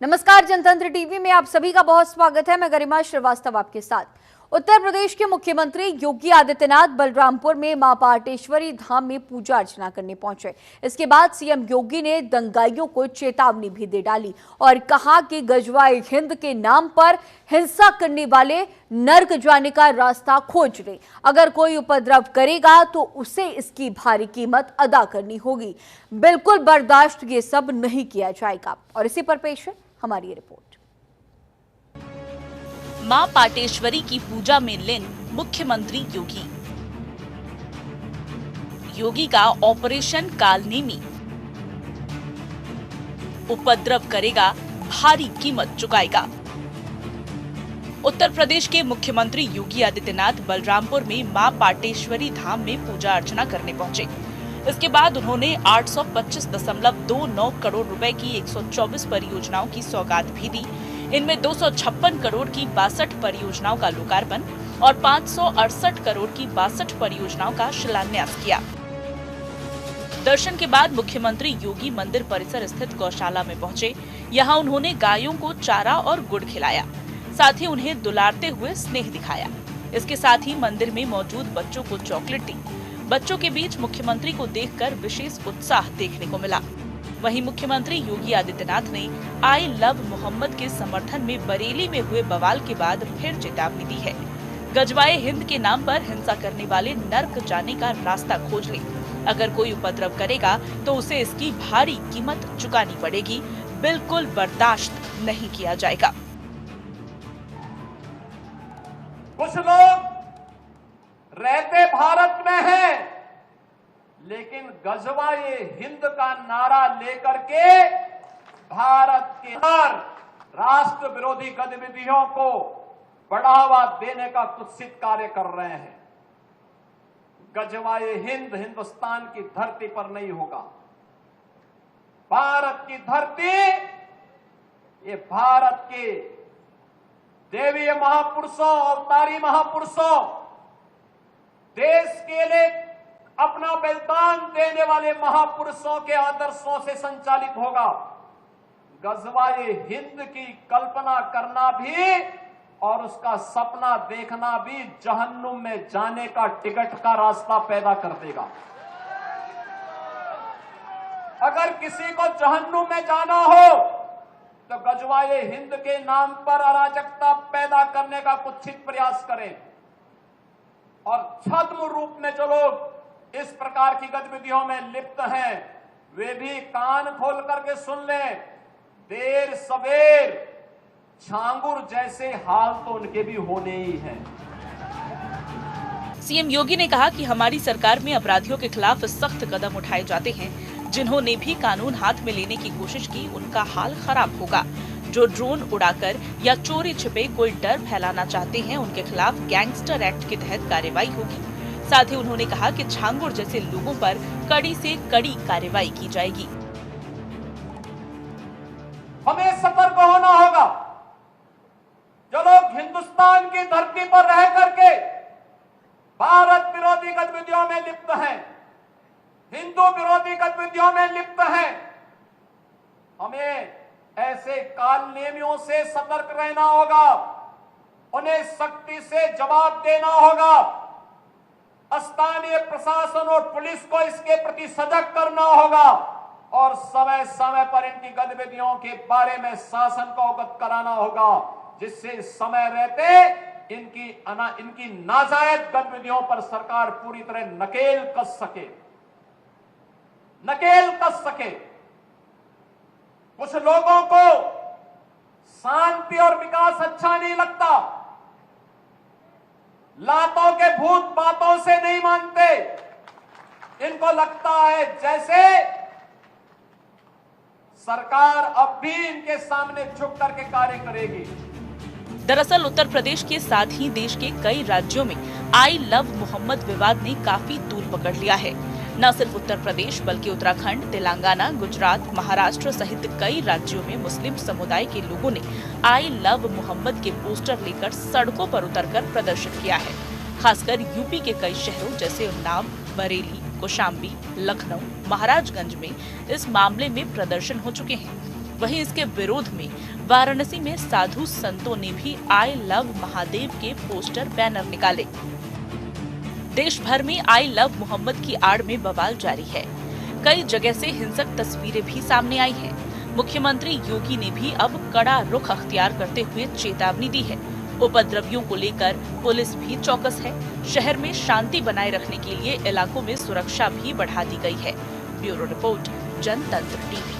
नमस्कार, जनतंत्र टीवी में आप सभी का बहुत स्वागत है। मैं गरिमा श्रीवास्तव आपके साथ। उत्तर प्रदेश के मुख्यमंत्री योगी आदित्यनाथ बलरामपुर में मां पाटेश्वरी धाम में पूजा अर्चना करने पहुंचे। इसके बाद सीएम योगी ने दंगाइयों को चेतावनी भी दे डाली और कहा कि गजवाए हिंद के नाम पर हिंसा करने वाले नर्क जाने का रास्ता खोज ले। अगर कोई उपद्रव करेगा तो उसे इसकी भारी कीमत अदा करनी होगी। बिल्कुल बर्दाश्त ये सब नहीं किया जाएगा। और इसी पर पेश है हमारी ये रिपोर्ट। मां पाटेश्वरी की पूजा में लीन मुख्यमंत्री योगी। योगी का ऑपरेशन कालनेमी। उपद्रव करेगा, भारी कीमत चुकाएगा। उत्तर प्रदेश के मुख्यमंत्री योगी आदित्यनाथ बलरामपुर में मां पाटेश्वरी धाम में पूजा अर्चना करने पहुंचे। इसके बाद उन्होंने 825.29 करोड़ रुपए की 124 परियोजनाओं की सौगात भी दी। इनमें 256 करोड़ की 62 परियोजनाओं का लोकार्पण और 568 करोड़ की 62 परियोजनाओं का शिलान्यास किया। दर्शन के बाद मुख्यमंत्री योगी मंदिर परिसर स्थित गौशाला में पहुंचे। यहां उन्होंने गायों को चारा और गुड़ खिलाया, साथ ही उन्हें दुलारते हुए स्नेह दिखाया। इसके साथ ही मंदिर में मौजूद बच्चों को चॉकलेट दी। बच्चों के बीच मुख्यमंत्री को देखकर विशेष उत्साह देखने को मिला। वहीं मुख्यमंत्री योगी आदित्यनाथ ने आई लव मोहम्मद के समर्थन में बरेली में हुए बवाल के बाद फिर चेतावनी दी है। गजवाए हिंद के नाम पर हिंसा करने वाले नर्क जाने का रास्ता खोज ले। अगर कोई उपद्रव करेगा तो उसे इसकी भारी कीमत चुकानी पड़ेगी। बिल्कुल बर्दाश्त नहीं किया जाएगा। कुछ लोग रहते भारत में हैं, लेकिन गजवाए हिंद का नारा लेकर के भारत के अंदर राष्ट्र विरोधी गतिविधियों को बढ़ावा देने का कुत्सित कार्य कर रहे हैं। गजवाए हिंद हिंदुस्तान की धरती पर नहीं होगा। भारत की धरती, ये भारत के देवीय महापुरुषों, अवतारी महापुरुषों, देश के लिए अपना बलिदान देने वाले महापुरुषों के आदर्शों से संचालित होगा। गजवाए हिंद की कल्पना करना भी और उसका सपना देखना भी जहन्नुम में जाने का टिकट का रास्ता पैदा कर देगा। अगर किसी को जहन्नुम में जाना हो तो गजवाए हिंद के नाम पर अराजकता पैदा करने का कुत्सित प्रयास करें। और छद्म रूप में जो लोग इस प्रकार की गतिविधियों में लिप्त हैं, वे भी कान खोल करके सुन लें। देर सवेर छांगुर जैसे हाल तो उनके भी होने ही हैं। सीएम योगी ने कहा कि हमारी सरकार में अपराधियों के खिलाफ सख्त कदम उठाए जाते हैं। जिन्होंने भी कानून हाथ में लेने की कोशिश की, उनका हाल खराब होगा। जो ड्रोन उड़ाकर या चोरी छिपे कोई डर फैलाना चाहते हैं, उनके खिलाफ गैंगस्टर एक्ट के तहत कार्रवाई होगी। साथ ही उन्होंने कहा कि छांगुर जैसे लोगों पर कड़ी से कड़ी कार्रवाई की जाएगी। हमें सतर्क होना होगा। जो लोग हिंदुस्तान की धरती पर रह करके भारत विरोधी गतिविधियों में लिप्त हैं, हिंदू विरोधी गतिविधियों में लिप्त हैं, हमें ऐसे कालनेमियों से सतर्क रहना होगा। उन्हें सख्ती से जवाब देना होगा। स्थानीय प्रशासन और पुलिस को इसके प्रति सजग करना होगा और समय समय पर इनकी गतिविधियों के बारे में शासन को अवगत कराना होगा, जिससे समय रहते इनकी नाजायज गतिविधियों पर सरकार पूरी तरह नकेल कस सके। कुछ लोगों को शांति और विकास अच्छा नहीं लगता। लातों के भूत बातों से नहीं मानते। इनको लगता है जैसे सरकार अब भी इनके सामने झुक करके कार्य करेगी। दरअसल उत्तर प्रदेश के साथ ही देश के कई राज्यों में आई लव मोहम्मद विवाद ने काफी तूल पकड़ लिया है। न सिर्फ उत्तर प्रदेश बल्कि उत्तराखंड, तेलंगाना, गुजरात, महाराष्ट्र सहित कई राज्यों में मुस्लिम समुदाय के लोगों ने आई लव मोहम्मद के पोस्टर लेकर सड़कों पर उतरकर प्रदर्शन किया है। खासकर यूपी के कई शहरों जैसे उन्नाव, बरेली, कौशाम्बी, लखनऊ, महाराजगंज में इस मामले में प्रदर्शन हो चुके हैं। वहीं इसके विरोध में वाराणसी में साधु संतों ने भी आई लव महादेव के पोस्टर बैनर निकाले। देश भर में आई लव मोहम्मद की आड़ में बवाल जारी है। कई जगह से हिंसक तस्वीरें भी सामने आई हैं। मुख्यमंत्री योगी ने भी अब कड़ा रुख अख्तियार करते हुए चेतावनी दी है। उपद्रवियों को लेकर पुलिस भी चौकस है। शहर में शांति बनाए रखने के लिए इलाकों में सुरक्षा भी बढ़ा दी गई है। ब्यूरो रिपोर्ट, जनतंत्र टीवी।